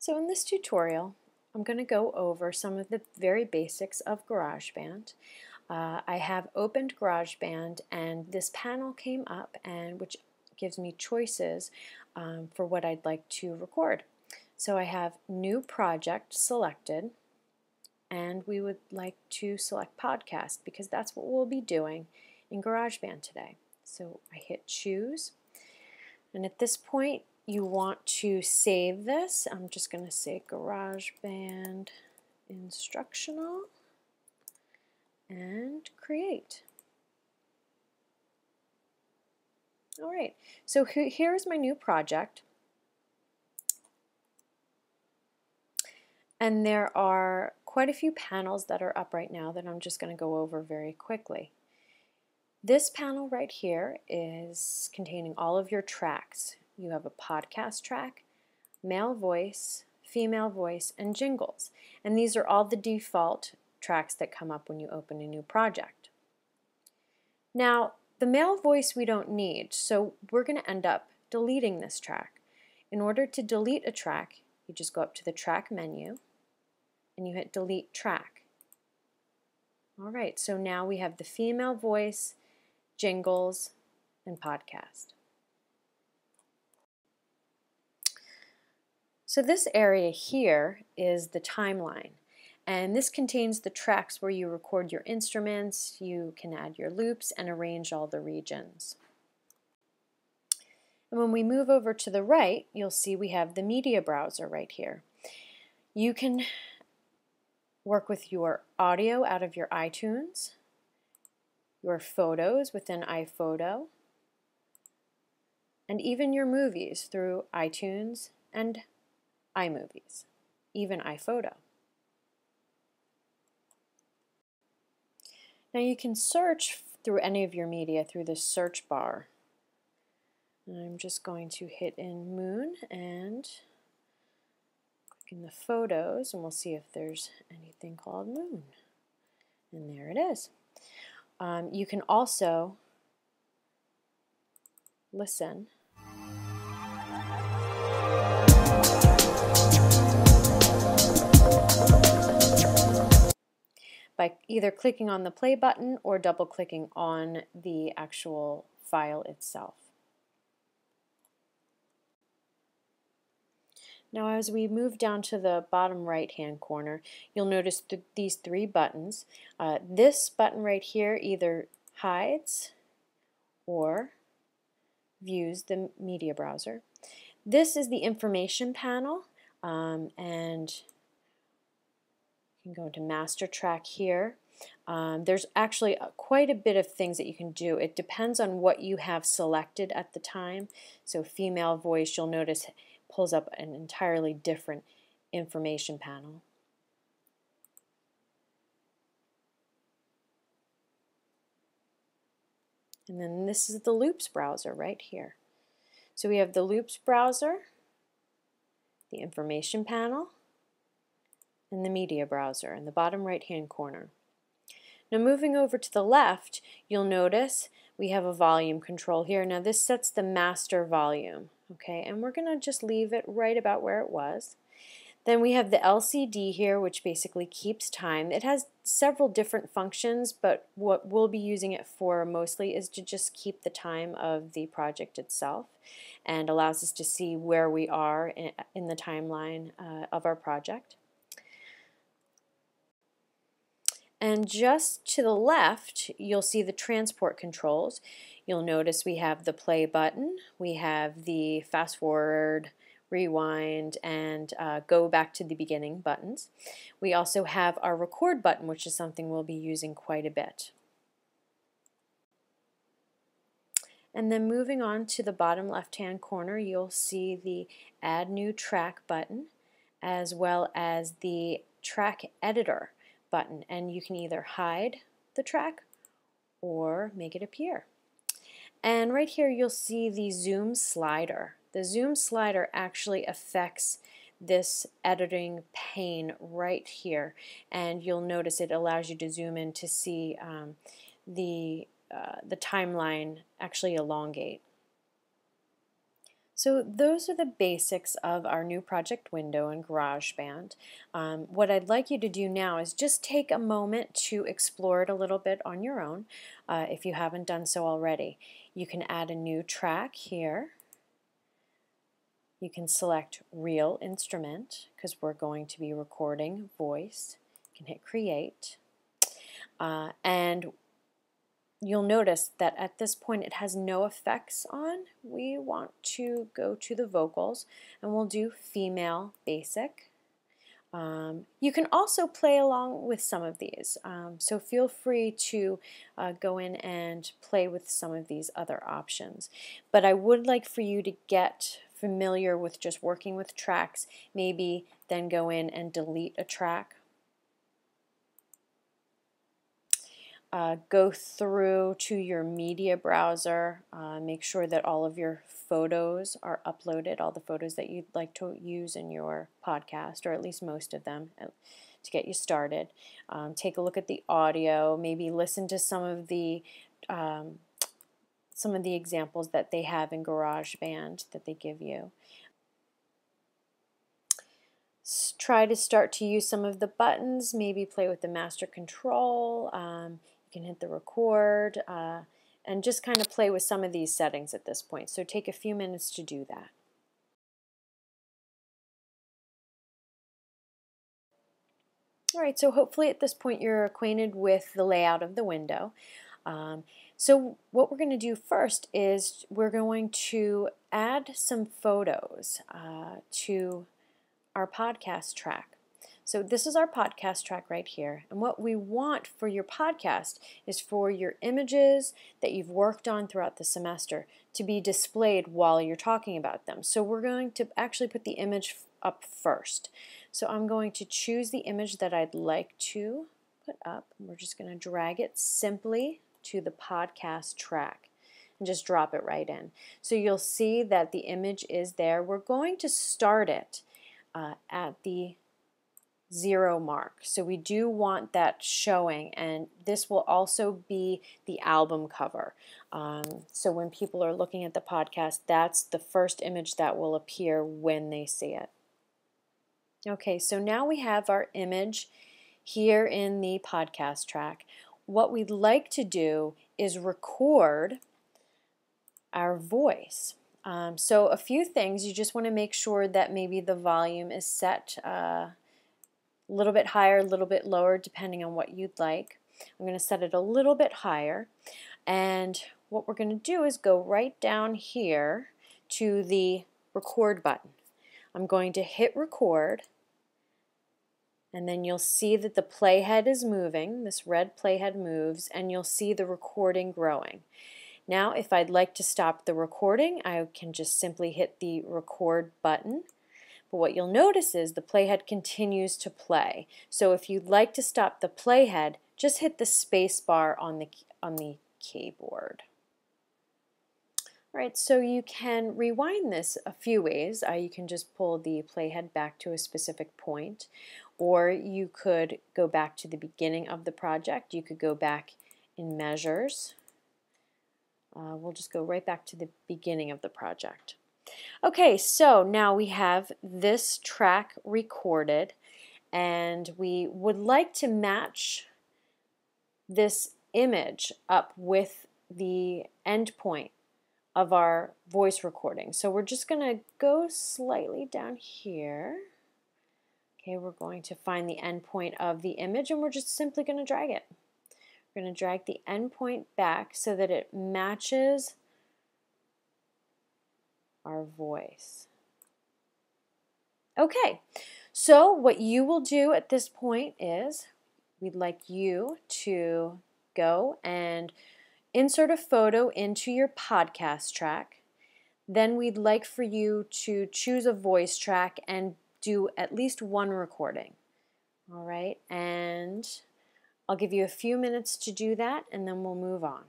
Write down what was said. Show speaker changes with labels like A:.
A: So in this tutorial, I'm going to go over some of the very basics of Garageband. I have opened Garageband and this panel came up, and which gives me choices for what I'd like to record. So I have new project selected, and we would like to select podcast because that's what we'll be doing in Garageband today. So I hit choose, and at this point you want to save this. I'm just going to say Garageband instructional and create. Alright, so here's my new project, and there are quite a few panels that are up right now that I'm just going to go over very quickly. This panel right here is containing all of your tracks. You have a podcast track, male voice, female voice, and jingles. And these are all the default tracks that come up when you open a new project. Now, the male voice we don't need, so we're going to end up deleting this track. In order to delete a track, you just go up to the track menu and you hit delete track. Alright, so now we have the female voice, jingles, and podcast. So this area here is the timeline, and this contains the tracks where you record your instruments, you can add your loops, and arrange all the regions. And when we move over to the right, you'll see we have the media browser right here. You can work with your audio out of your iTunes, your photos within iPhoto, and even your movies through iTunes and iMovies, even iPhoto. Now you can search through any of your media through this search bar. And I'm just going to hit in Moon and click in the photos, and we'll see if there's anything called Moon. And there it is. You can also listen by either clicking on the play button or double clicking on the actual file itself. Now as we move down to the bottom right hand corner, you'll notice these three buttons. This button right here either hides or views the media browser. This is the information panel, and you can go into master track here. There's actually quite a bit of things that you can do. It depends on what you have selected at the time. So female voice, you'll notice, pulls up an entirely different information panel. And then this is the loops browser right here. So we have the loops browser, the information panel, and the media browser in the bottom right hand corner. Now moving over to the left, you'll notice we have a volume control here. Now this sets the master volume, okay, and we're going to just leave it right about where it was. Then we have the LCD here, which basically keeps time. It has several different functions, but what we'll be using it for mostly is to just keep the time of the project itself, and allows us to see where we are in the timeline of our project. And just to the left, you'll see the transport controls. You'll notice we have the play button, we have the fast forward, rewind, and go back to the beginning buttons. We also have our record button, which is something we'll be using quite a bit. And then moving on to the bottom left-hand corner, you'll see the add new track button, as well as the track editor button, and you can either hide the track or make it appear. And right here you'll see the zoom slider. The zoom slider actually affects this editing pane right here, and you'll notice it allows you to zoom in to see the timeline actually elongate. So those are the basics of our new project window in Garageband. What I'd like you to do now is just take a moment to explore it a little bit on your own if you haven't done so already. You can add a new track here. You can select Real Instrument because we're going to be recording voice. You can hit Create. And you'll notice that at this point it has no effects on. We want to go to the vocals and we'll do female basic. You can also play along with some of these, so feel free to go in and play with some of these other options. But I would like for you to get familiar with just working with tracks, maybe then go in and delete a track. Go through to your media browser, make sure that all of your photos are uploaded, all the photos that you'd like to use in your podcast, or at least most of them to get you started. Take a look at the audio, maybe listen to some of the examples that they have in GarageBand that they give you. Try to start to use some of the buttons, maybe play with the master control. You can hit the record and just kind of play with some of these settings at this point. So take a few minutes to do that. Alright, so hopefully at this point you're acquainted with the layout of the window. So what we're going to do first is we're going to add some photos to our podcast track. So this is our podcast track right here, and what we want for your podcast is for your images that you've worked on throughout the semester to be displayed while you're talking about them. So we're going to actually put the image up first. So I'm going to choose the image that I'd like to put up. We're just going to drag it simply to the podcast track and just drop it right in. So you'll see that the image is there. We're going to start it at the 0 mark. So we do want that showing, and this will also be the album cover. So when people are looking at the podcast, that's the first image that will appear when they see it. Okay, so now we have our image here in the podcast track. What we'd like to do is record our voice. So a few things, you just want to make sure that maybe the volume is set a little bit higher, a little bit lower, depending on what you'd like. I'm going to set it a little bit higher, and what we're going to do is go right down here to the record button. I'm going to hit record, and then you'll see that the playhead is moving. This red playhead moves, and you'll see the recording growing. Now, if I'd like to stop the recording, I can just simply hit the record button. But what you'll notice is the playhead continues to play. So if you'd like to stop the playhead, just hit the space bar on the keyboard. All right, so you can rewind this a few ways. You can just pull the playhead back to a specific point, or you could go back to the beginning of the project. You could go back in measures. We'll just go right back to the beginning of the project. Okay, so now we have this track recorded, and we would like to match this image up with the end point of our voice recording. So we're just going to go slightly down here. Okay, we're going to find the end point of the image, and we're just simply going to drag it. We're going to drag the end point back so that it matches our voice. Okay, so what you will do at this point is we'd like you to go and insert a photo into your podcast track. Then we'd like for you to choose a voice track and do at least one recording. All right, and I'll give you a few minutes to do that, and then we'll move on.